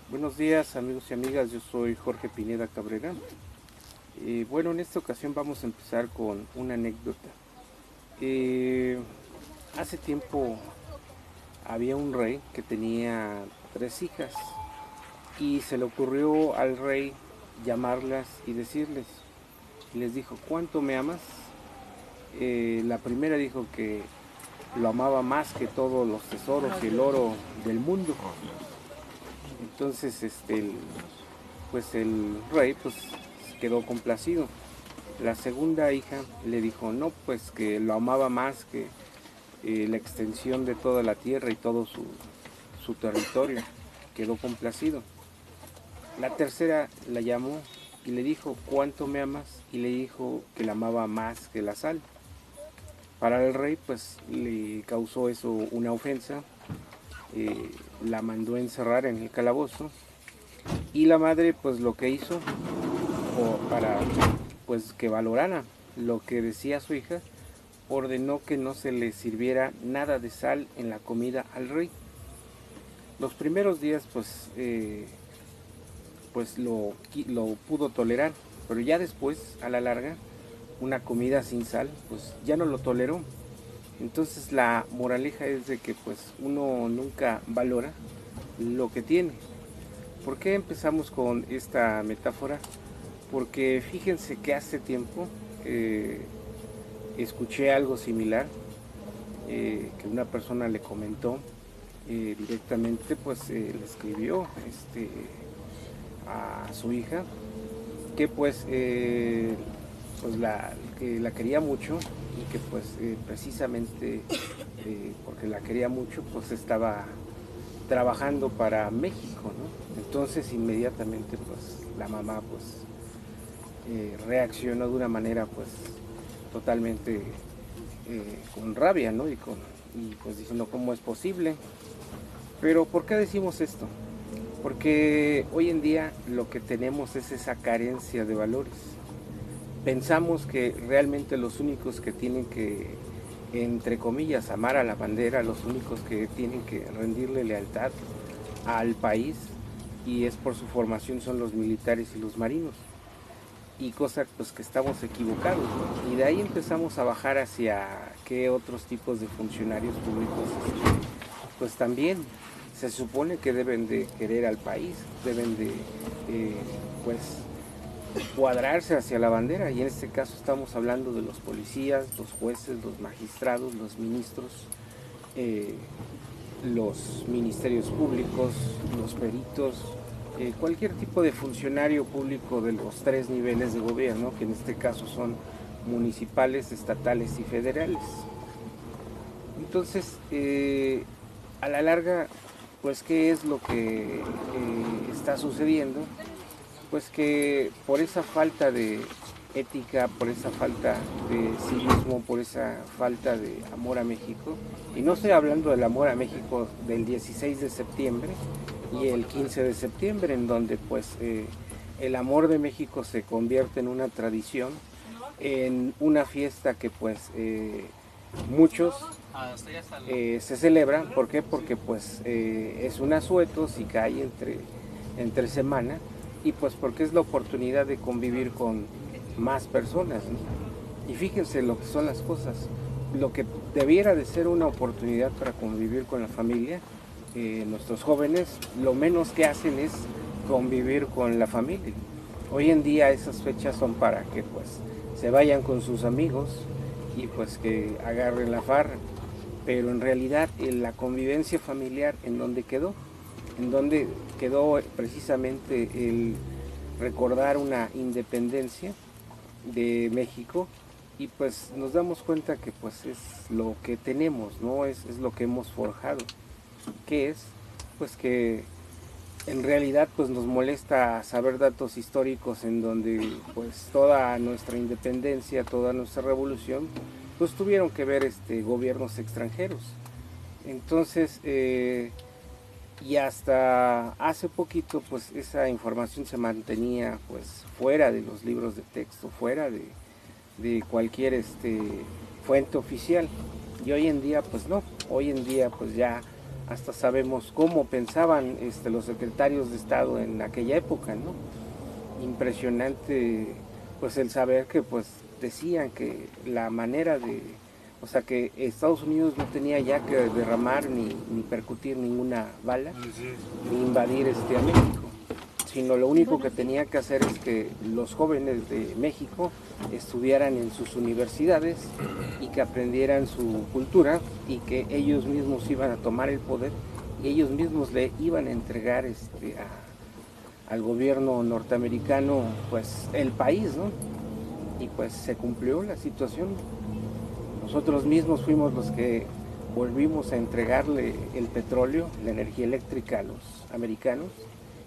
Buenos días amigos y amigas, yo soy Jorge Pineda Cabrera. Bueno, en esta ocasión vamos a empezar con una anécdota. Eh, Hace tiempo había un rey que tenía tres hijas y se le ocurrió al rey llamarlas y decirles, y les dijo, ¿cuánto me amas? La primera dijo que lo amaba más que todos los tesoros y el oro del mundo. Entonces, pues el rey pues quedó complacido. La segunda hija le dijo no, pues que lo amaba más que la extensión de toda la tierra y todo su territorio. Quedó complacido. La tercera la llamó y le dijo, ¿cuánto me amas? Y le dijo que la amaba más que la sal. Para el rey pues le causó eso una ofensa, la mandó a encerrar en el calabozo y la madre pues lo que hizo para pues que valorara lo que decía su hija, ordenó que no se le sirviera nada de sal en la comida al rey. Los primeros días pues lo pudo tolerar, pero ya después, a la larga, una comida sin sal, pues ya no lo toleró. Entonces la moraleja es de que pues uno nunca valora lo que tiene. ¿Por qué empezamos con esta metáfora? Porque fíjense que hace tiempo escuché algo similar, que una persona le comentó directamente, pues le escribió a su hija que que la quería mucho y que pues precisamente porque la quería mucho pues estaba trabajando para México, ¿no? Entonces inmediatamente pues la mamá pues reaccionó de una manera pues totalmente con rabia, ¿no? Y pues diciendo cómo es posible. Pero ¿por qué decimos esto? Porque hoy en día lo que tenemos es esa carencia de valores. Pensamos que realmente los únicos que tienen que, entre comillas, amar a la bandera, los únicos que tienen que rendirle lealtad al país y es por su formación son los militares y los marinos. Y cosa pues que estamos equivocados, ¿no? Y de ahí empezamos a bajar hacia qué otros tipos de funcionarios públicos pues también se supone que deben de querer al país, deben de pues cuadrarse hacia la bandera, y en este caso estamos hablando de los policías, los jueces, los magistrados, los ministros, eh, los ministerios públicos, los peritos, cualquier tipo de funcionario público de los tres niveles de gobierno, que en este caso son municipales, estatales y federales. Entonces, a la larga, pues, ¿qué es lo que está sucediendo? Pues que por esa falta de ética, por esa falta de civismo, por esa falta de amor a México, y no estoy hablando del amor a México del 16 de septiembre y el 15 de septiembre, en donde pues el amor de México se convierte en una tradición, en una fiesta que pues muchos se celebran. ¿Por qué? Porque pues es un asueto si cae entre semana, y pues porque es la oportunidad de convivir con más personas, ¿no? Y fíjense lo que son las cosas, lo que debiera de ser una oportunidad para convivir con la familia, nuestros jóvenes lo menos que hacen es convivir con la familia. Hoy en día esas fechas son para que pues se vayan con sus amigos y pues que agarren la farra, pero en realidad la convivencia familiar en donde quedó precisamente el recordar una independencia de México, y pues nos damos cuenta que pues es lo que tenemos, ¿no? Es lo que hemos forjado, que es pues que en realidad pues nos molesta saber datos históricos en donde pues toda nuestra independencia, toda nuestra revolución pues tuvieron que ver gobiernos extranjeros. Entonces y hasta hace poquito pues esa información se mantenía pues fuera de los libros de texto, fuera de cualquier fuente oficial, y hoy en día pues no, hoy en día pues ya hasta sabemos cómo pensaban los secretarios de Estado en aquella época, ¿no? Impresionante pues el saber que pues decían que la manera de, o sea, que Estados Unidos no tenía ya que derramar ni percutir ninguna bala, ni invadir a México, sino lo único que tenía que hacer es que los jóvenes de México estudiaran en sus universidades y que aprendieran su cultura y que ellos mismos iban a tomar el poder y ellos mismos le iban a entregar al gobierno norteamericano pues el país, ¿no? Y pues se cumplió la situación. Nosotros mismos fuimos los que volvimos a entregarle el petróleo, la energía eléctrica a los americanos,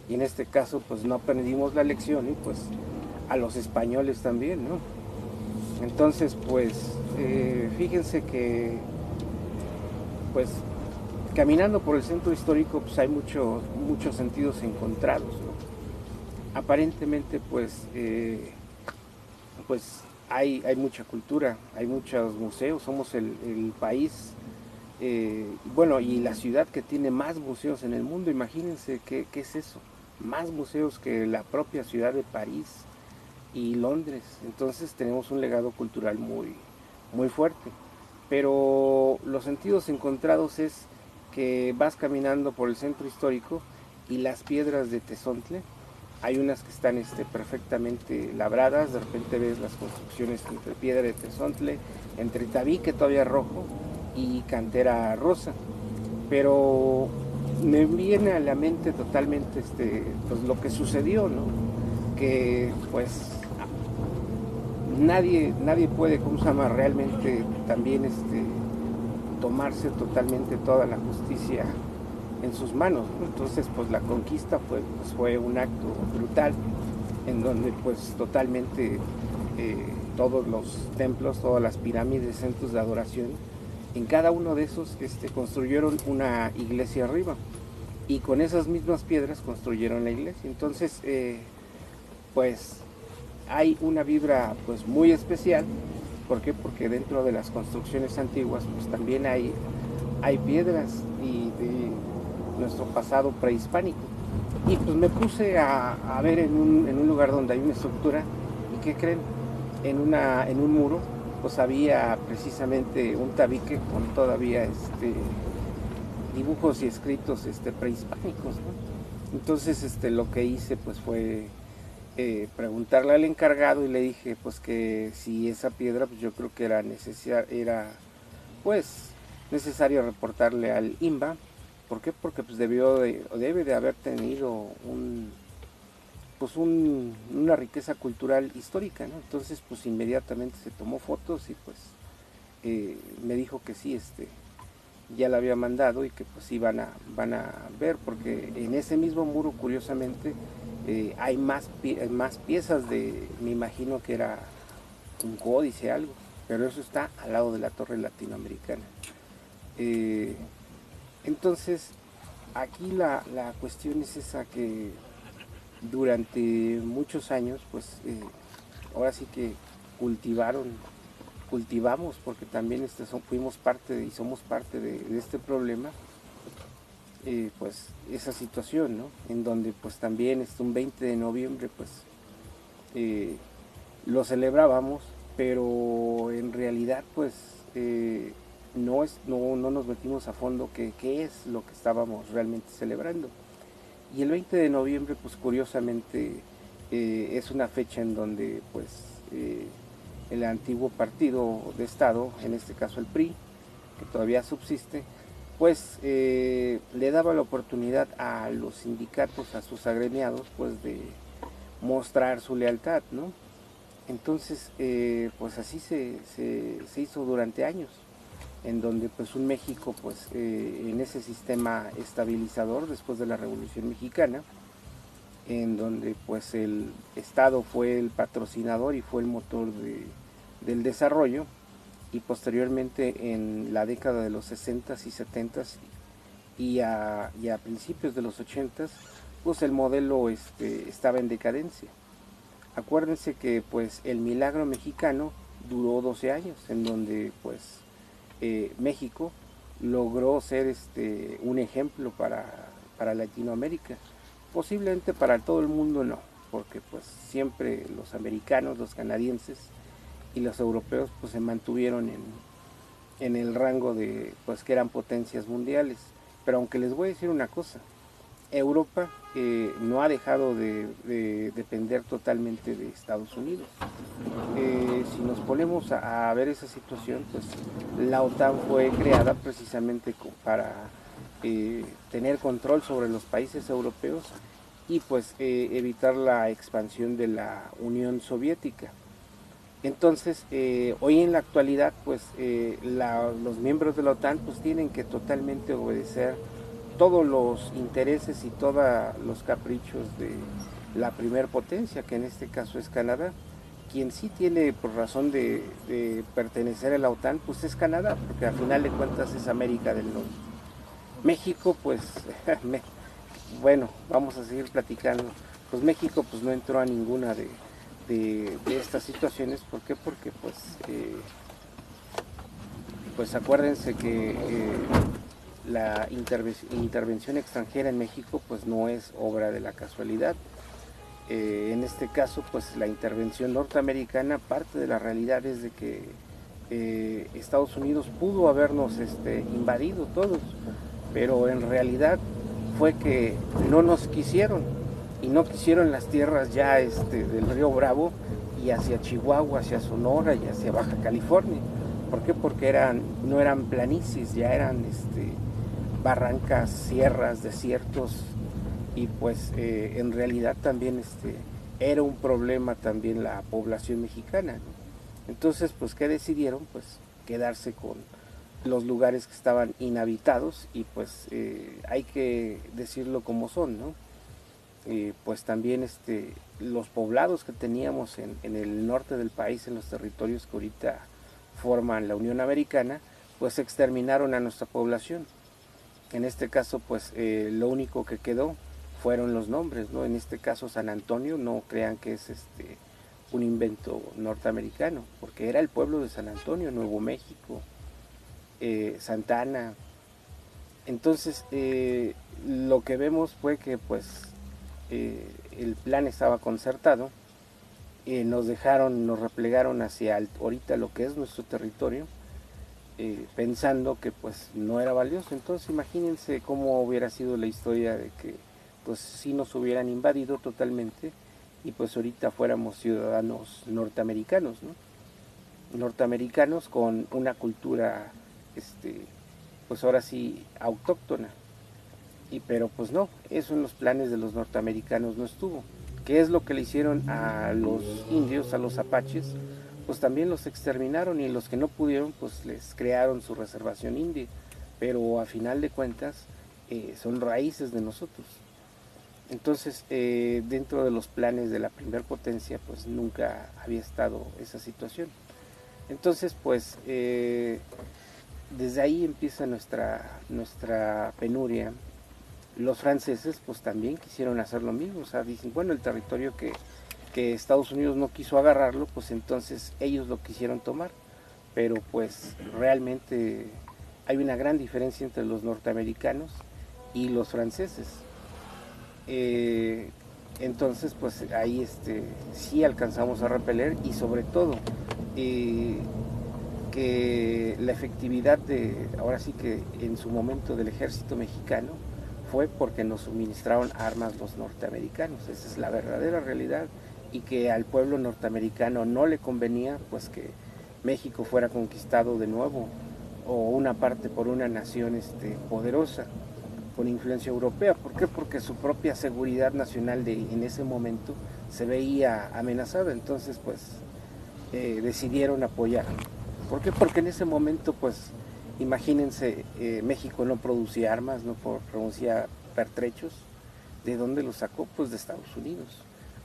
y en este caso pues no aprendimos la lección y pues a los españoles también, ¿no? Entonces pues fíjense que pues caminando por el centro histórico pues hay muchos sentidos encontrados, ¿no? Aparentemente pues hay mucha cultura, hay muchos museos, somos el país, bueno, y la ciudad que tiene más museos en el mundo. Imagínense qué es eso, más museos que la propia ciudad de París y Londres. Entonces tenemos un legado cultural muy fuerte. Pero los sentidos encontrados es que vas caminando por el centro histórico y las piedras de Tezontle, hay unas que están perfectamente labradas, de repente ves las construcciones entre piedra de Tezontle, entre tabique todavía rojo y cantera rosa. Pero me viene a la mente totalmente pues lo que sucedió, ¿no? Que pues nadie puede, ¿cómo se llama? Realmente también tomarse totalmente toda la justicia en sus manos, ¿no? Entonces pues la conquista fue un acto brutal en donde pues totalmente todos los templos, todas las pirámides, centros de adoración, en cada uno de esos construyeron una iglesia arriba y con esas mismas piedras construyeron la iglesia. Entonces pues hay una vibra pues muy especial. ¿Por qué? Porque dentro de las construcciones antiguas pues también hay piedras y de nuestro pasado prehispánico. Y pues me puse a ver en un lugar donde hay una estructura, y ¿qué creen? En un muro pues había precisamente un tabique con todavía dibujos y escritos prehispánicos, ¿no? Entonces lo que hice pues fue preguntarle al encargado y le dije pues que si esa piedra pues yo creo que era pues necesario reportarle al INBA. ¿Por qué? Porque pues debe de haber tenido una riqueza cultural histórica, ¿no? Entonces pues inmediatamente se tomó fotos y pues me dijo que sí, ya la había mandado y que pues sí van a ver, porque en ese mismo muro curiosamente hay más piezas me imagino que era un códice, algo, pero eso está al lado de la torre latinoamericana. Entonces, aquí la cuestión es esa, que durante muchos años, pues ahora sí que cultivamos, porque también fuimos parte y somos parte de este problema, pues esa situación, ¿no? En donde pues también un 20 de noviembre, pues lo celebrábamos, pero en realidad pues no nos metimos a fondo qué es lo que estábamos realmente celebrando. Y el 20 de noviembre pues curiosamente es una fecha en donde pues el antiguo partido de Estado, en este caso el PRI, que todavía subsiste, pues le daba la oportunidad a los sindicatos, a sus agremiados, pues de mostrar su lealtad, ¿no? Entonces, pues así se hizo durante años, en donde pues un México, pues en ese sistema estabilizador después de la Revolución Mexicana, en donde pues el Estado fue el patrocinador y fue el motor del desarrollo, y posteriormente en la década de los 60s y 70s y a principios de los 80s, pues el modelo estaba en decadencia. Acuérdense que pues el milagro mexicano duró 12 años, en donde pues México logró ser un ejemplo para Latinoamérica. Posiblemente para todo el mundo no, porque pues siempre los americanos, los canadienses y los europeos pues se mantuvieron en el rango de pues que eran potencias mundiales. Pero aunque les voy a decir una cosa, Europa no ha dejado de depender totalmente de Estados Unidos. Si nos ponemos a ver esa situación, pues la OTAN fue creada precisamente para tener control sobre los países europeos y pues evitar la expansión de la Unión Soviética. Entonces, hoy en la actualidad, pues los miembros de la OTAN pues tienen que totalmente obedecer todos los intereses y todos los caprichos de la primer potencia, que en este caso es Canadá. Quien sí tiene por razón de pertenecer a la OTAN, pues es Canadá, porque al final de cuentas es América del Norte. México, pues, bueno, vamos a seguir platicando. Pues México pues no entró a ninguna de estas situaciones. ¿Por qué? Porque pues acuérdense que la intervención extranjera en México pues no es obra de la casualidad. En este caso pues la intervención norteamericana, parte de la realidad es de que Estados Unidos pudo habernos invadido todos, pero en realidad fue que no nos quisieron y no quisieron las tierras ya del río Bravo y hacia Chihuahua, hacia Sonora y hacia Baja California. ¿Por qué? Porque no eran planicies, ya eran barrancas, sierras, desiertos, y pues en realidad también era un problema también la población mexicana, ¿no? Entonces pues ¿qué decidieron? Pues quedarse con los lugares que estaban inhabitados y pues hay que decirlo como son, ¿no? Pues también los poblados que teníamos en el norte del país, en los territorios que ahorita forman la Unión Americana, pues exterminaron a nuestra población. En este caso, pues lo único que quedó fueron los nombres, ¿no? En este caso San Antonio, no crean que es un invento norteamericano, porque era el pueblo de San Antonio, Nuevo México, Santa Ana. Entonces, lo que vemos fue que pues el plan estaba concertado, nos replegaron hacia ahorita lo que es nuestro territorio, pensando que pues no era valioso. Entonces imagínense cómo hubiera sido la historia de que pues si nos hubieran invadido totalmente y pues ahorita fuéramos ciudadanos norteamericanos, ¿no? Norteamericanos con una cultura pues ahora sí autóctona. Pero pues no, eso en los planes de los norteamericanos no estuvo. ¿Qué es lo que le hicieron a los indios, a los apaches? Pues también los exterminaron, y los que no pudieron pues les crearon su reservación india, pero a final de cuentas son raíces de nosotros. Entonces dentro de los planes de la primer potencia pues nunca había estado esa situación. Entonces pues desde ahí empieza nuestra penuria. Los franceses pues también quisieron hacer lo mismo, o sea, dicen, bueno, el territorio que Estados Unidos no quiso agarrarlo, pues entonces ellos lo quisieron tomar, pero pues realmente hay una gran diferencia entre los norteamericanos y los franceses. Entonces pues ahí sí alcanzamos a repeler, y sobre todo que la efectividad ahora sí que en su momento del ejército mexicano fue porque nos suministraron armas los norteamericanos. Esa es la verdadera realidad, y que al pueblo norteamericano no le convenía pues que México fuera conquistado de nuevo, o una parte por una nación poderosa con influencia europea. ¿Por qué? Porque su propia seguridad nacional en ese momento se veía amenazada. Entonces pues decidieron apoyar. ¿Por qué? Porque en ese momento pues imagínense, México no producía armas, no producía pertrechos. ¿De dónde los sacó? Pues de Estados Unidos.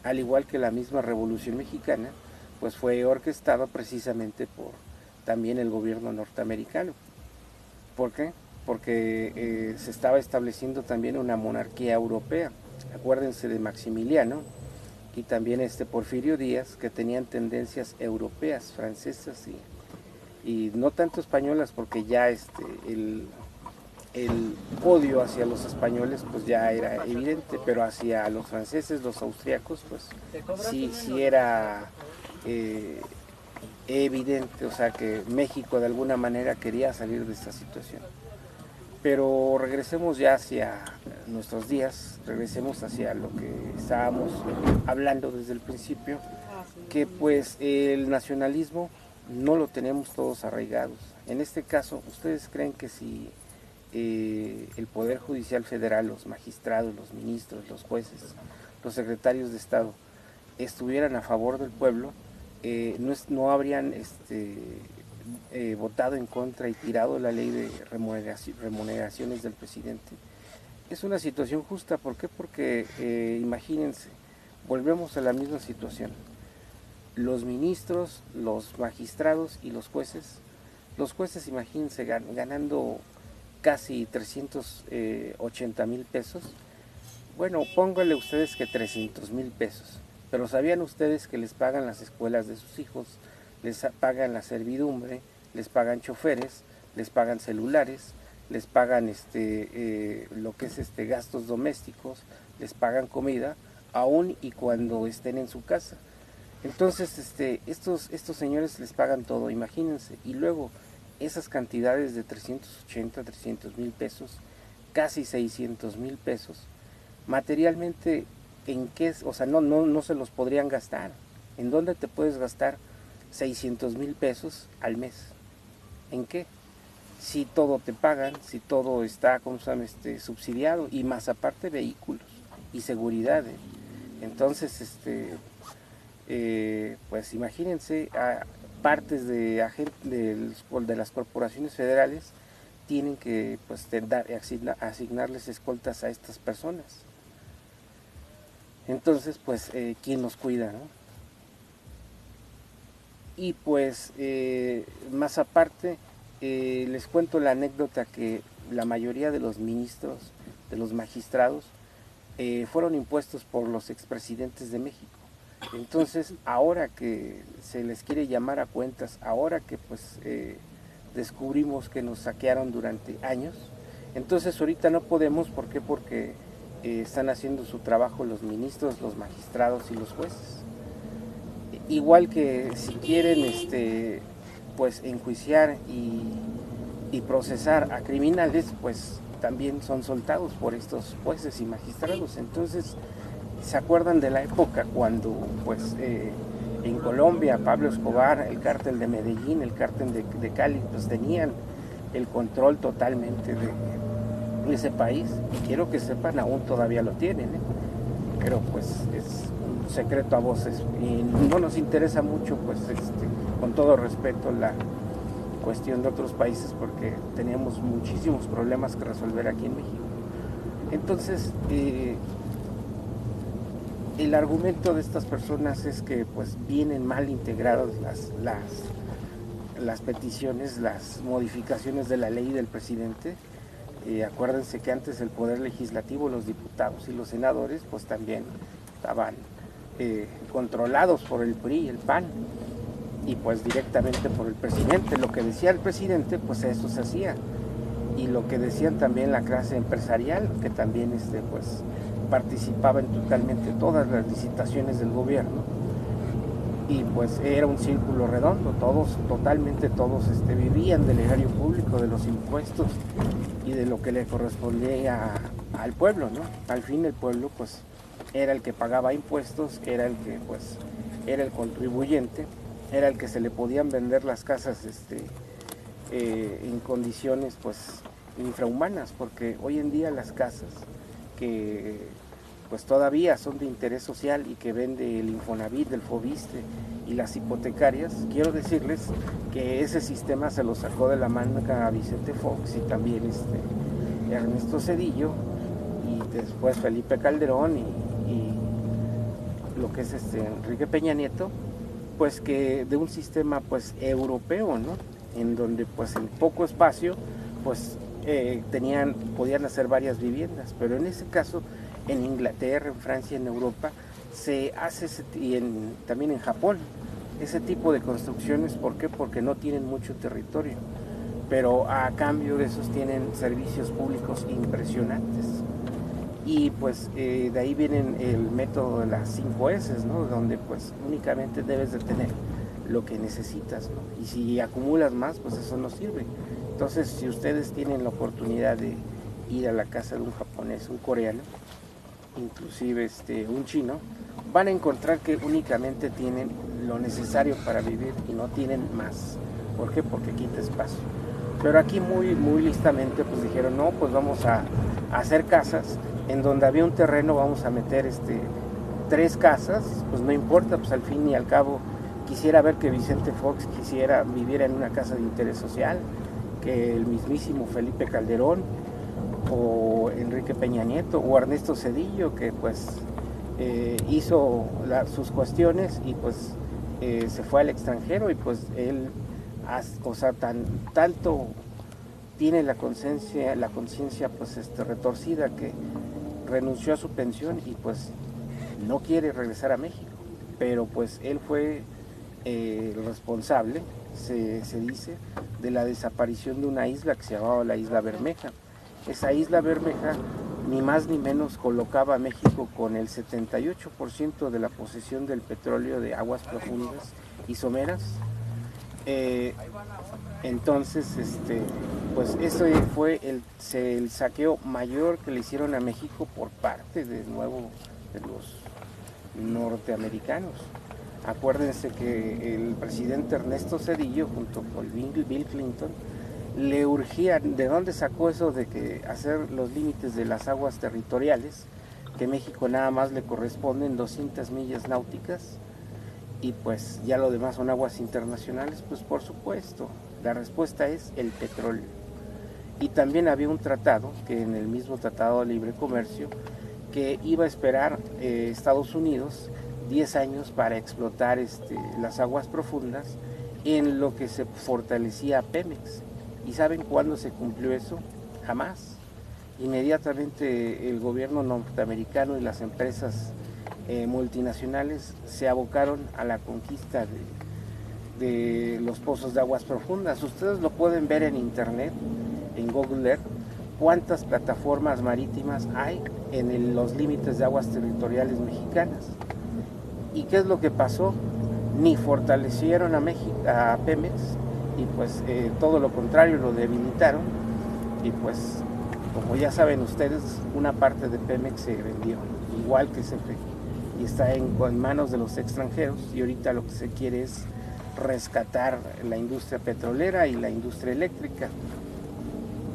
Al igual que la misma Revolución Mexicana, pues fue orquestada precisamente por también el gobierno norteamericano. ¿Por qué? Porque se estaba estableciendo también una monarquía europea. Acuérdense de Maximiliano y también Porfirio Díaz, que tenían tendencias europeas, francesas y no tanto españolas, porque ya el odio hacia los españoles pues ya era evidente, pero hacia los franceses, los austriacos, pues sí era evidente, o sea que México de alguna manera quería salir de esta situación. Pero regresemos ya hacia nuestros días, regresemos hacia lo que estábamos hablando desde el principio, que pues el nacionalismo no lo tenemos todos arraigados. En este caso, ¿ustedes creen que si el Poder Judicial Federal, los magistrados, los ministros, los jueces, los secretarios de Estado estuvieran a favor del pueblo, no habrían votado en contra y tirado la ley de remuneraciones del presidente? Es una situación justa, ¿por qué? Porque imagínense, volvemos a la misma situación. Los ministros, los magistrados y los jueces imagínense ganando casi 380,000 pesos. Bueno, pónganle ustedes que 300,000 pesos, pero ¿sabían ustedes que les pagan las escuelas de sus hijos, les pagan la servidumbre, les pagan choferes, les pagan celulares, les pagan lo que es gastos domésticos, les pagan comida, aún y cuando estén en su casa? Entonces, estos señores les pagan todo, imagínense, y luego esas cantidades de 380, 300,000 pesos, casi 600,000 pesos, materialmente, ¿en qué? O sea, no se los podrían gastar. ¿En dónde te puedes gastar 600,000 pesos al mes? ¿En qué? Si todo te pagan, si todo está, ¿cómo se llama? Subsidiado, y más aparte vehículos y seguridad. Entonces, pues imagínense, partes de las corporaciones federales tienen que pues, asignarles escoltas a estas personas. Entonces, pues, ¿quién nos cuida, no? Y pues, más aparte, les cuento la anécdota que la mayoría de los ministros, de los magistrados, fueron impuestos por los expresidentes de México. Entonces, ahora que se les quiere llamar a cuentas, ahora que pues descubrimos que nos saquearon durante años, entonces ahorita no podemos, ¿por qué? Porque están haciendo su trabajo los ministros, los magistrados y los jueces. Igual que si quieren pues enjuiciar y procesar a criminales, pues también son soltados por estos jueces y magistrados. Entonces, ¿se acuerdan de la época cuando pues en Colombia Pablo Escobar, el cártel de Medellín, el cártel de Cali, pues tenían el control totalmente de ese país? Y quiero que sepan, aún todavía lo tienen, pero pues es un secreto a voces y no nos interesa mucho, pues con todo respeto, la cuestión de otros países, porque tenemos muchísimos problemas que resolver aquí en México. Entonces, el argumento de estas personas es que pues vienen mal integradas las peticiones, las modificaciones de la ley del presidente. Acuérdense que antes el poder legislativo, los diputados y los senadores, pues también estaban controlados por el PRI y el PAN, y pues directamente por el presidente. Lo que decía el presidente, pues eso se hacía, y lo que decían también la clase empresarial, que también pues participaba en totalmente todas las licitaciones del gobierno, y pues era un círculo redondo, totalmente todos vivían del erario público, de los impuestos y de lo que le correspondía al pueblo, ¿no? Al fin el pueblo pues era el que pagaba impuestos, era el que pues era el contribuyente, era el que se le podían vender las casas en condiciones pues infrahumanas, porque hoy en día las casas que pues todavía son de interés social y que vende el Infonavit, el Fobiste y las hipotecarias, quiero decirles que ese sistema se lo sacó de la manga a Vicente Fox y también Ernesto Zedillo, y después Felipe Calderón y lo que es Enrique Peña Nieto, pues que de un sistema pues europeo, ¿no? En donde pues en poco espacio pues podían hacer varias viviendas, pero en ese caso en Inglaterra, en Francia, en Europa se hace y también en Japón ese tipo de construcciones. ¿Por qué? Porque no tienen mucho territorio. pero a cambio de esos tienen servicios públicos impresionantes. Y pues de ahí vienen el método de las 5 S, ¿no? Donde pues únicamente debes de tener lo que necesitas, ¿no? Y si acumulas más, pues eso no sirve. Entonces, si ustedes tienen la oportunidad de ir a la casa de un japonés, un coreano, inclusive un chino, van a encontrar que únicamente tienen lo necesario para vivir y no tienen más. ¿Por qué? Porque quita espacio. Pero aquí muy listamente pues dijeron, no, pues vamos a hacer casas en donde había un terreno, vamos a meter 3 casas, pues no importa, pues al fin y al cabo quisiera ver que Vicente Fox viviera en una casa de interés social, que el mismísimo Felipe Calderón, o Enrique Peña Nieto, o Ernesto Zedillo, que pues hizo sus cuestiones y pues se fue al extranjero, y pues él, o sea, tanto tiene la conciencia pues retorcida, que renunció a su pensión y pues no quiere regresar a México, pero pues él fue el responsable, se dice, de la desaparición de una isla que se llamaba la Isla Bermeja. Esa Isla Bermeja ni más ni menos colocaba a México con el 78% de la posesión del petróleo de aguas profundas y someras. Entonces, pues eso fue el saqueo mayor que le hicieron a México por parte de los norteamericanos. Acuérdense que el presidente Ernesto Zedillo, junto con Bill Clinton, le urgían, ¿de dónde sacó eso de que hacer los límites de las aguas territoriales, que México nada más le corresponden 200 millas náuticas, y pues ya lo demás son aguas internacionales? Pues por supuesto, la respuesta es el petróleo. Y también había un tratado, que en el mismo Tratado de Libre Comercio, que iba a esperar Estados Unidos 10 años para explotar las aguas profundas, en lo que se fortalecía Pemex. ¿Y saben cuándo se cumplió eso? Jamás. Inmediatamente el gobierno norteamericano y las empresas multinacionales se abocaron a la conquista de los pozos de aguas profundas. Ustedes lo pueden ver en internet, en Google Earth, cuántas plataformas marítimas hay en los límites de aguas territoriales mexicanas. ¿Y qué es lo que pasó? Ni fortalecieron a Pemex, y pues todo lo contrario, lo debilitaron, y pues como ya saben ustedes, una parte de Pemex se vendió, igual que CFE, y está en manos de los extranjeros, y ahorita lo que se quiere es rescatar la industria petrolera y la industria eléctrica.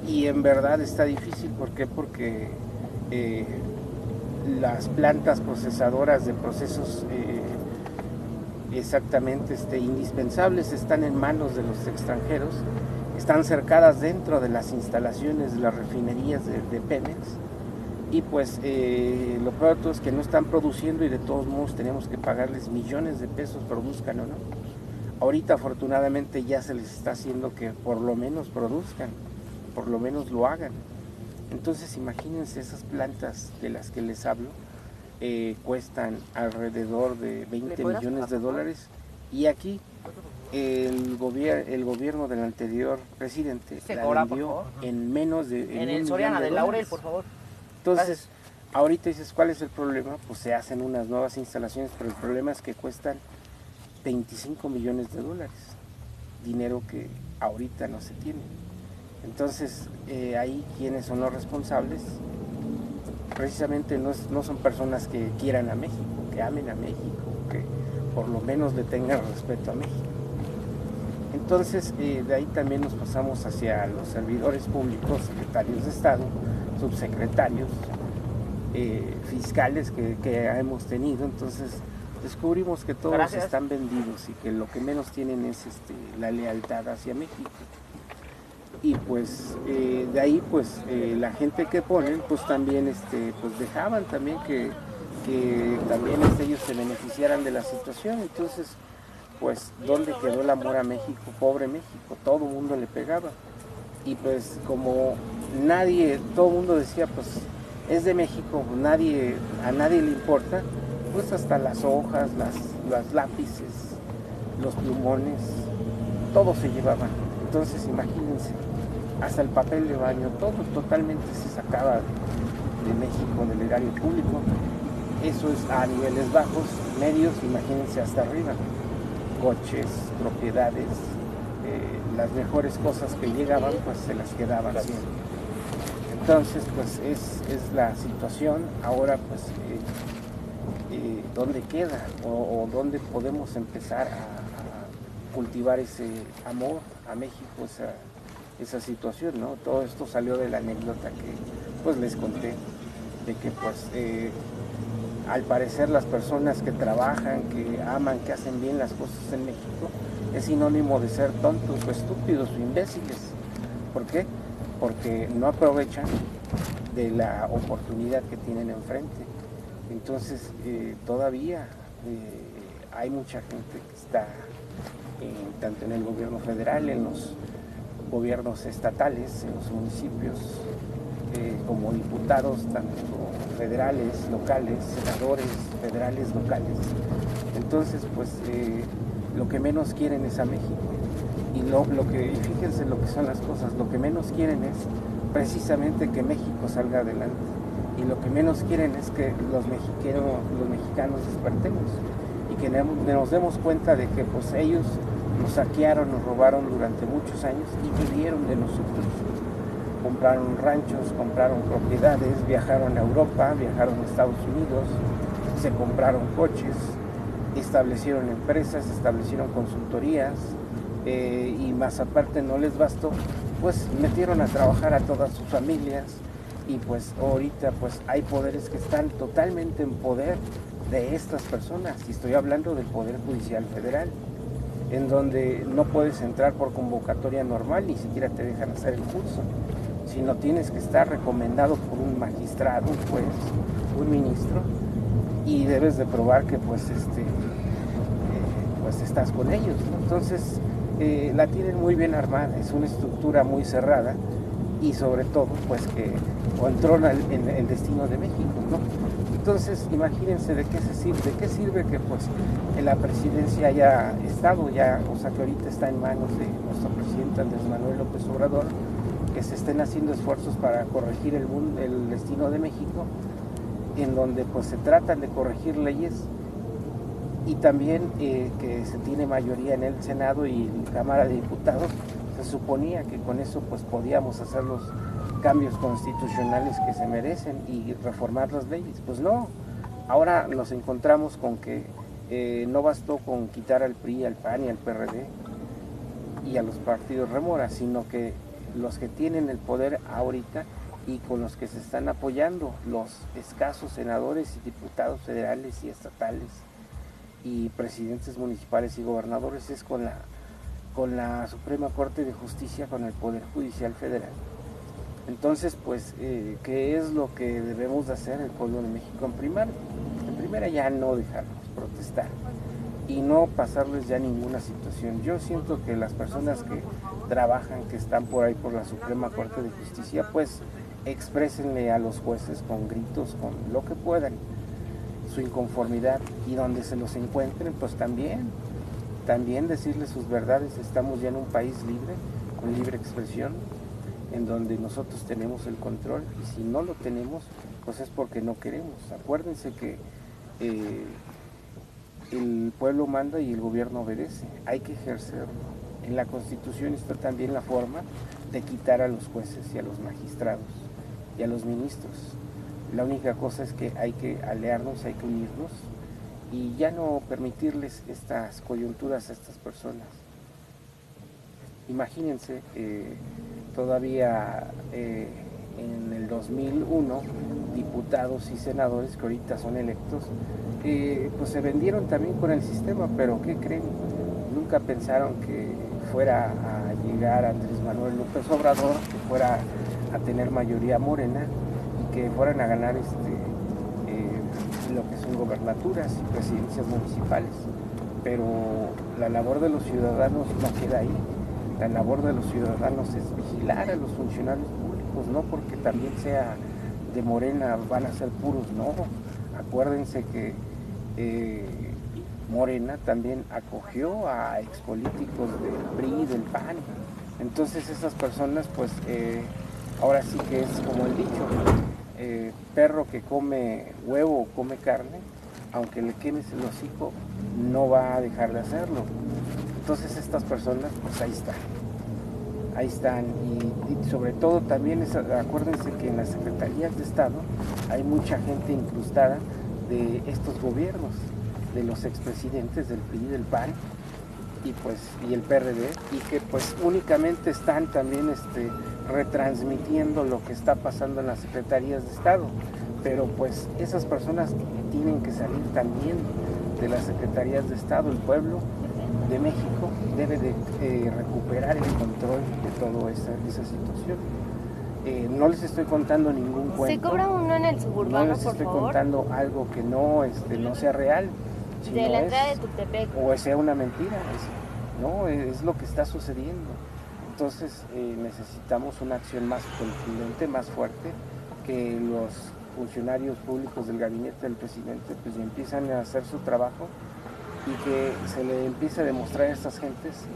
Y en verdad está difícil. ¿Por qué? Porque las plantas procesadoras de procesos exactamente indispensables están en manos de los extranjeros, están cercadas dentro de las instalaciones de las refinerías de Pemex, y pues lo peor de todo es que no están produciendo, y de todos modos tenemos que pagarles millones de pesos, produzcan o no. Ahorita afortunadamente ya se les está haciendo que por lo menos produzcan, por lo menos lo hagan. Entonces imagínense, esas plantas de las que les hablo cuestan alrededor de 20 millones de dólares, y aquí el gobierno del anterior presidente la vendió en menos de en el Soriana de Laurel, por favor. Entonces, gracias. Ahorita dices, ¿cuál es el problema? Pues se hacen unas nuevas instalaciones, pero el problema es que cuestan 25 millones de dólares, dinero que ahorita no se tiene. Entonces, ahí, ¿quiénes son los responsables? Precisamente no son personas que quieran a México, que amen a México, que por lo menos le tengan respeto a México. Entonces, de ahí también nos pasamos hacia los servidores públicos, secretarios de Estado, subsecretarios, fiscales que hemos tenido. Entonces descubrimos que todos están vendidos, y que lo que menos tienen es la lealtad hacia México. Y pues de ahí pues la gente que ponen pues también pues dejaban también que también ellos se beneficiaran de la situación. Entonces pues ¿dónde quedó el amor a México? Pobre México, todo el mundo le pegaba, y pues como todo el mundo decía pues es de México, a nadie le importa, pues hasta las hojas, las lápices, los plumones, todo se llevaban. Entonces imagínense, hasta el papel de baño, todo totalmente se sacaba de México, del erario público. Eso es a niveles bajos, medios, imagínense hasta arriba. Coches, propiedades, las mejores cosas que llegaban, pues se las quedaban siempre. Entonces, pues es la situación. Ahora, pues, ¿dónde queda? O dónde podemos empezar a cultivar ese amor a México, esa situación, ¿no? Todo esto salió de la anécdota que, pues, les conté, de que, pues, al parecer las personas que trabajan, que aman, que hacen bien las cosas en México, es sinónimo de ser tontos o estúpidos o imbéciles. ¿Por qué? Porque no aprovechan de la oportunidad que tienen enfrente. Entonces, todavía hay mucha gente que está tanto en el gobierno federal, en los gobiernos estatales, en los municipios, como diputados, tanto federales, locales, senadores federales, locales. Entonces, pues, lo que menos quieren es a México. Y fíjense lo que son las cosas, lo que menos quieren es precisamente que México salga adelante. Y lo que menos quieren es que los mexicanos despertemos y que nos demos cuenta de que, pues, ellos nos saquearon, nos robaron durante muchos años y vivieron de nosotros. Compraron ranchos, compraron propiedades, viajaron a Europa, viajaron a Estados Unidos, se compraron coches, establecieron empresas, establecieron consultorías, y más aparte no les bastó, pues metieron a trabajar a todas sus familias, y pues ahorita pues hay poderes que están totalmente en poder de estas personas, y estoy hablando del Poder Judicial Federal, en donde no puedes entrar por convocatoria normal, ni siquiera te dejan hacer el curso, sino tienes que estar recomendado por un magistrado, un juez, un ministro, y debes de probar que pues estás con ellos, ¿no? Entonces la tienen muy bien armada, es una estructura muy cerrada, y sobre todo pues que controla el destino de México, ¿no? Entonces imagínense de qué sirve que pues en la presidencia haya estado ya, o sea que ahorita está en manos de nuestro presidente Andrés Manuel López Obrador, que se estén haciendo esfuerzos para corregir el destino de México, en donde pues se tratan de corregir leyes, y también que se tiene mayoría en el Senado y en Cámara de Diputados. Se suponía que con eso pues podíamos hacer los cambios constitucionales que se merecen y reformar las leyes. Pues no, ahora nos encontramos con que no bastó con quitar al PRI, al PAN y al PRD y a los partidos rémoras, sino que los que tienen el poder ahorita y con los que se están apoyando los escasos senadores y diputados federales y estatales y presidentes municipales y gobernadores es con la Suprema Corte de Justicia, con el Poder Judicial Federal. Entonces, pues, ¿qué es lo que debemos de hacer el pueblo de México en primera? En primera, ya no dejarnos protestar y no pasarles ya ninguna situación. Yo siento que las personas que trabajan, que están por ahí por la Suprema Corte de Justicia, pues exprésenle a los jueces con gritos, con lo que puedan, su inconformidad, y donde se los encuentren, pues también decirles sus verdades. Estamos ya en un país libre, con libre expresión, en donde nosotros tenemos el control, y si no lo tenemos, pues es porque no queremos. Acuérdense que el pueblo manda y el gobierno obedece, hay que ejercerlo. En la Constitución está también la forma de quitar a los jueces y a los magistrados y a los ministros. La única cosa es que hay que aliarnos, hay que unirnos y ya no permitirles estas coyunturas a estas personas. Imagínense, todavía en el 2001, diputados y senadores que ahorita son electos, pues se vendieron también con el sistema, pero ¿qué creen? Nunca pensaron que fuera a llegar Andrés Manuel López Obrador, que fuera a tener mayoría morena y que fueran a ganar lo que son gobernaturas y presidencias municipales. Pero la labor de los ciudadanos no queda ahí. La labor de los ciudadanos es vigilar a los funcionarios públicos, no porque también sea de Morena van a ser puros, no. Acuérdense que Morena también acogió a expolíticos del PRI, del PAN, Entonces esas personas, pues ahora sí que es como el dicho, perro que come huevo o come carne, aunque le quemes el hocico, no va a dejar de hacerlo. Entonces estas personas, pues ahí están, y sobre todo también, acuérdense que en las secretarías de Estado hay mucha gente incrustada de estos gobiernos, de los expresidentes del PRI, del PAN, y el PRD, y que pues únicamente están también retransmitiendo lo que está pasando en las secretarías de Estado, pero pues esas personas tienen que salir también de las secretarías de Estado. El pueblo de México debe de recuperar el control de toda esa situación. No les estoy contando ningún cuento. ¿Se cobra uno en el suburbano, no les estoy contando algo que no sea real, de la entrada de Tuxtepec, o sea una mentira. No, es lo que está sucediendo. Entonces necesitamos una acción más contundente, más fuerte, que los funcionarios públicos del gabinete del presidente pues empiezan a hacer su trabajo, y que se le empiece a demostrar a estas gentes,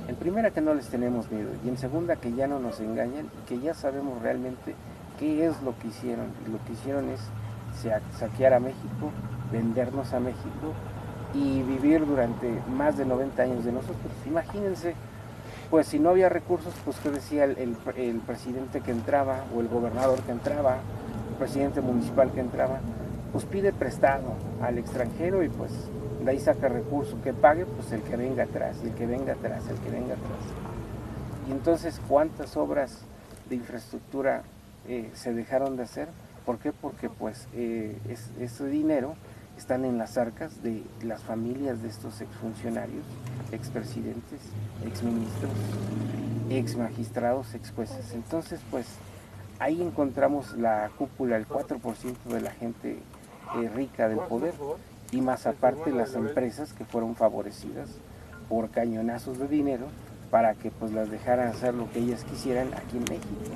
en primera, que no les tenemos miedo, y en segunda, que ya no nos engañan, y que ya sabemos realmente qué es lo que hicieron. Y lo que hicieron es saquear a México, vendernos a México y vivir durante más de 90 años de nosotros. Imagínense, pues si no había recursos, pues ¿qué decía el presidente que entraba, o el gobernador que entraba, el presidente municipal que entraba? Pues pide prestado al extranjero, y pues de ahí saca recursos, que pague pues el que venga atrás, y el que venga atrás, el que venga atrás. Y entonces, ¿cuántas obras de infraestructura se dejaron de hacer? ¿Por qué? Porque pues ese dinero están en las arcas de las familias de estos exfuncionarios, expresidentes, exministros, exmagistrados, exjueces. Entonces, pues ahí encontramos la cúpula, el 4% de la gente rica del poder, y más aparte las empresas que fueron favorecidas por cañonazos de dinero para que pues las dejaran hacer lo que ellas quisieran aquí en México.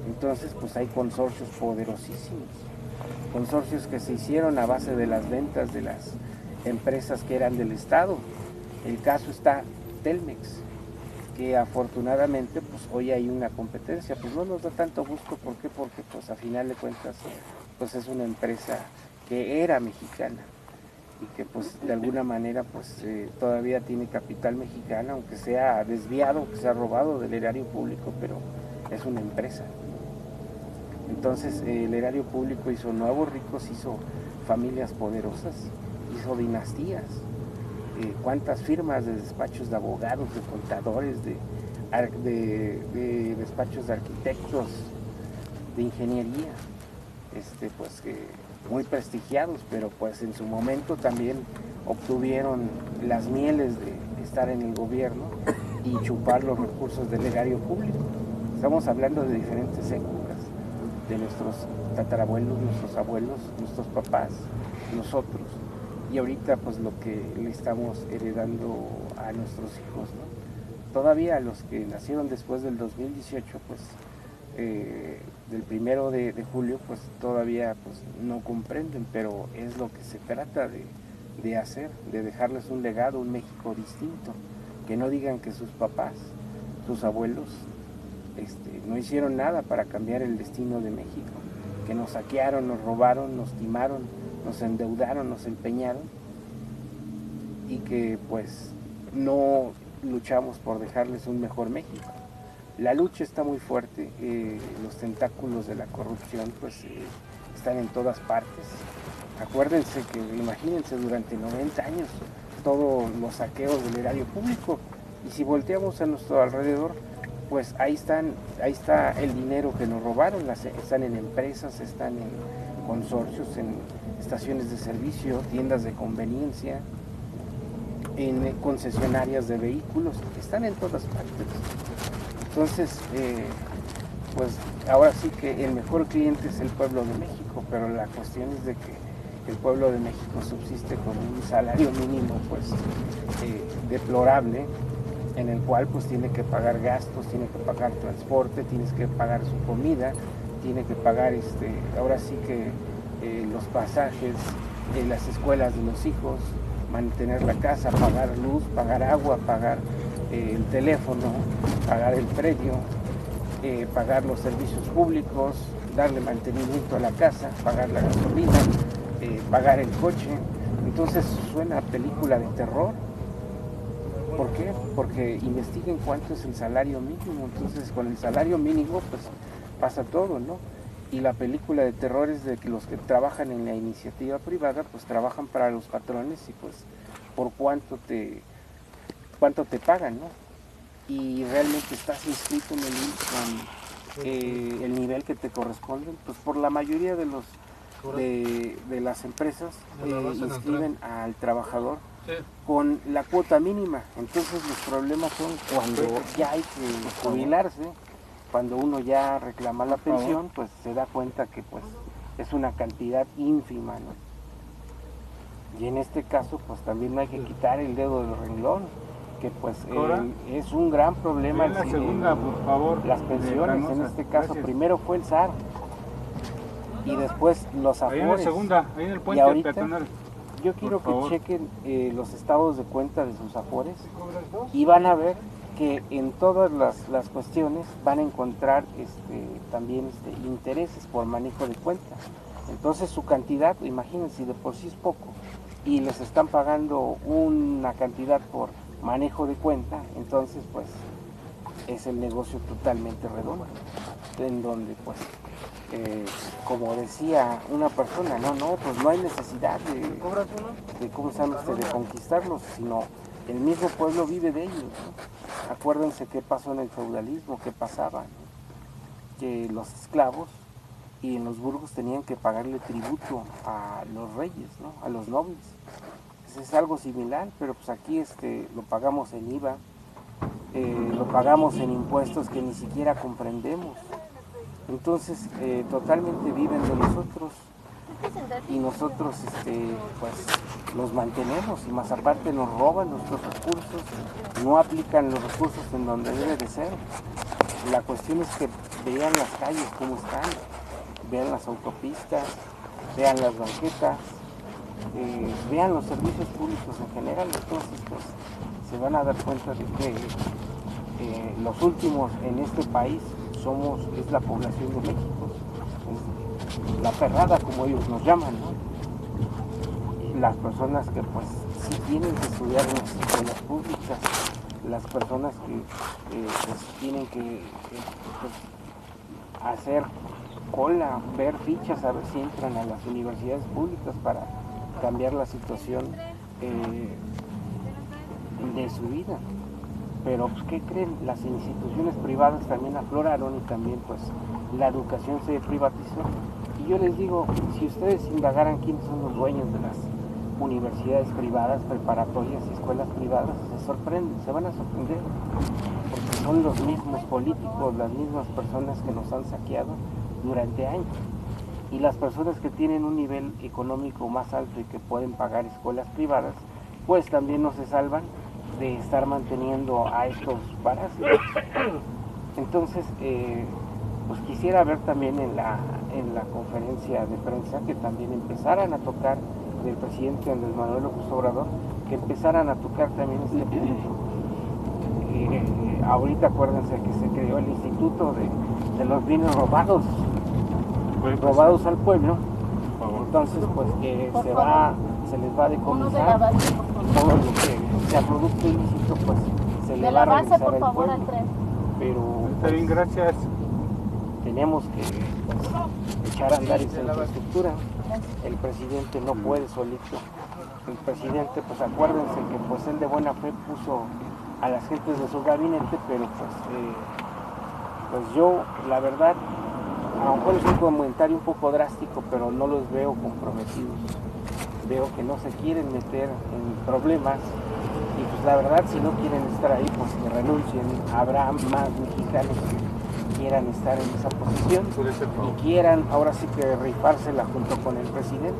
Entonces pues hay consorcios poderosísimos, consorcios que se hicieron a base de las ventas de las empresas que eran del Estado. El caso está Telmex, que afortunadamente pues hoy hay una competencia. Pues no nos da tanto gusto. ¿Por qué? Porque pues a final de cuentas pues es una empresa que era mexicana, y que pues de alguna manera pues todavía tiene capital mexicano, aunque sea desviado, que sea robado del erario público, pero es una empresa. Entonces el erario público hizo nuevos ricos, hizo familias poderosas, hizo dinastías. Cuántas firmas de despachos de abogados, de contadores, de despachos de arquitectos, de ingeniería, pues muy prestigiados, pero pues en su momento también obtuvieron las mieles de estar en el gobierno y chupar los recursos del erario público. Estamos hablando de diferentes épocas, de nuestros tatarabuelos, nuestros abuelos, nuestros papás, nosotros, y ahorita pues lo que le estamos heredando a nuestros hijos, ¿no? Todavía los que nacieron después del 2018, pues del 1 de julio, pues todavía pues no comprenden, pero es lo que se trata de hacer, de dejarles un legado, un México distinto, que no digan que sus papás, sus abuelos, no hicieron nada para cambiar el destino de México, que nos saquearon, nos robaron, nos timaron, nos endeudaron, nos empeñaron, y que pues no luchamos por dejarles un mejor México. La lucha está muy fuerte, los tentáculos de la corrupción pues están en todas partes. Acuérdense que, imagínense, durante 90 años todos los saqueos del erario público, y si volteamos a nuestro alrededor, pues ahí está el dinero que nos robaron. Están en empresas, están en consorcios, en estaciones de servicio, tiendas de conveniencia, en concesionarias de vehículos, están en todas partes. Entonces, pues ahora sí que el mejor cliente es el pueblo de México, pero la cuestión es de que el pueblo de México subsiste con un salario mínimo pues deplorable, en el cual pues tiene que pagar gastos, tiene que pagar transporte, tienes que pagar su comida, tiene que pagar ahora sí que los pasajes, las escuelas de los hijos, mantener la casa, pagar luz, pagar agua, pagar el teléfono, pagar el predio, pagar los servicios públicos, darle mantenimiento a la casa, pagar la gasolina, pagar el coche. Entonces suena a película de terror. ¿Por qué? Porque investiguen cuánto es el salario mínimo. Entonces con el salario mínimo pues pasa todo, ¿no? Y la película de terror es de que los que trabajan en la iniciativa privada pues trabajan para los patrones y pues por cuánto te pagan, ¿no? Y realmente estás inscrito en el IMSS con el nivel que te corresponde, pues por la mayoría de los de las empresas inscriben al trabajador con la cuota mínima. Entonces los problemas son cuando ya hay que jubilarse, cuando uno ya reclama la pensión, pues se da cuenta que pues es una cantidad ínfima, ¿no? Y en este caso pues también no hay que quitar el dedo del renglón, que pues es un gran problema. La segunda, por favor, las pensiones, en este caso. Gracias. Primero fue el SAR y después los afores. Ahí en la segunda, ahí en el puente y ahorita, peatonal. Yo quiero que chequen los estados de cuenta de sus afores y van a ver que en todas las cuestiones van a encontrar también intereses por manejo de cuenta. Entonces su cantidad, imagínense, de por sí es poco y les están pagando una cantidad por manejo de cuenta, entonces pues es el negocio totalmente redondo, en donde pues como decía una persona, pues no hay necesidad de ¿cómo se llama de conquistarlos, sino el mismo pueblo vive de ellos, ¿no? Acuérdense qué pasó en el feudalismo, qué pasaba, ¿no? Que los esclavos y en los burgos tenían que pagarle tributo a los reyes, ¿no? A los nobles. Es algo similar, pero pues aquí lo pagamos en IVA, lo pagamos en impuestos que ni siquiera comprendemos. Entonces totalmente viven de nosotros y nosotros pues los mantenemos y más aparte nos roban nuestros recursos, no aplican los recursos en donde debe de ser. La cuestión es que vean las calles como están, vean las autopistas, vean las banquetas, vean los servicios públicos en general. Entonces pues se van a dar cuenta de que los últimos en este país es la población de México, es la perrada como ellos nos llaman, ¿no? Las personas que pues sí tienen que estudiar en las escuelas públicas, las personas que pues tienen que pues, hacer cola, ver fichas a ver si entran a las universidades públicas para cambiar la situación de su vida. Pero pues, ¿qué creen? Las instituciones privadas también afloraron y también pues la educación se privatizó. Y yo les digo, si ustedes indagaran quiénes son los dueños de las universidades privadas, preparatorias y escuelas privadas, se sorprenden, se van a sorprender, porque son los mismos políticos, las mismas personas que nos han saqueado durante años. Y las personas que tienen un nivel económico más alto y que pueden pagar escuelas privadas, pues también no se salvan de estar manteniendo a estos parásitos. Entonces, pues quisiera ver también en la conferencia de prensa que también empezaran a tocar del presidente Andrés Manuel López Obrador, que empezaran a tocar también este punto. Ahorita acuérdense que se creó el Instituto de los Bienes Robados al pueblo. Entonces, pues que se les va a decomisar todo lo que sea producto ilícito, pues se le va a revisar al pueblo. Pero está bien, gracias. Tenemos que pues, echar a andar esa infraestructura. El presidente no puede solito. El presidente, pues acuérdense que pues él de buena fe puso a las gentes de su gabinete, pero pues yo, la verdad, a lo mejor es un comentario un poco drástico, pero no los veo comprometidos. Veo que no se quieren meter en problemas y pues la verdad si no quieren estar ahí pues que renuncien. Habrá más mexicanos que quieran estar en esa posición y quieran ahora sí que rifársela junto con el presidente.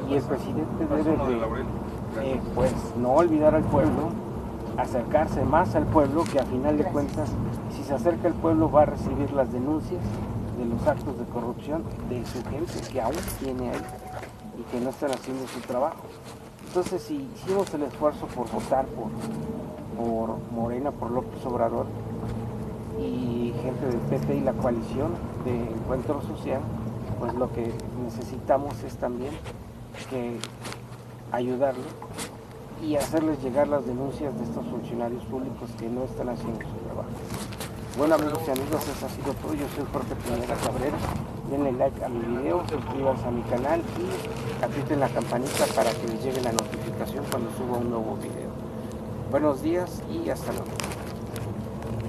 Y el presidente debe de pues no olvidar al pueblo, acercarse más al pueblo, que a final de cuentas si se acerca al pueblo va a recibir las denuncias de los actos de corrupción de su gente que aún tiene ahí y que no están haciendo su trabajo. Entonces, si hicimos el esfuerzo por votar por Morena, por López Obrador, y gente del PT y la coalición de Encuentro Social, pues lo que necesitamos es también que ayudarle y hacerles llegar las denuncias de estos funcionarios públicos que no están haciendo su trabajo. Bueno, amigos y amigas, eso ha sido todo. Yo soy Jorge Pineda Cabrera. Denle like a mi video, suscríbanse a mi canal y aprieten la campanita para que les llegue la notificación cuando suba un nuevo video. Buenos días y hasta luego.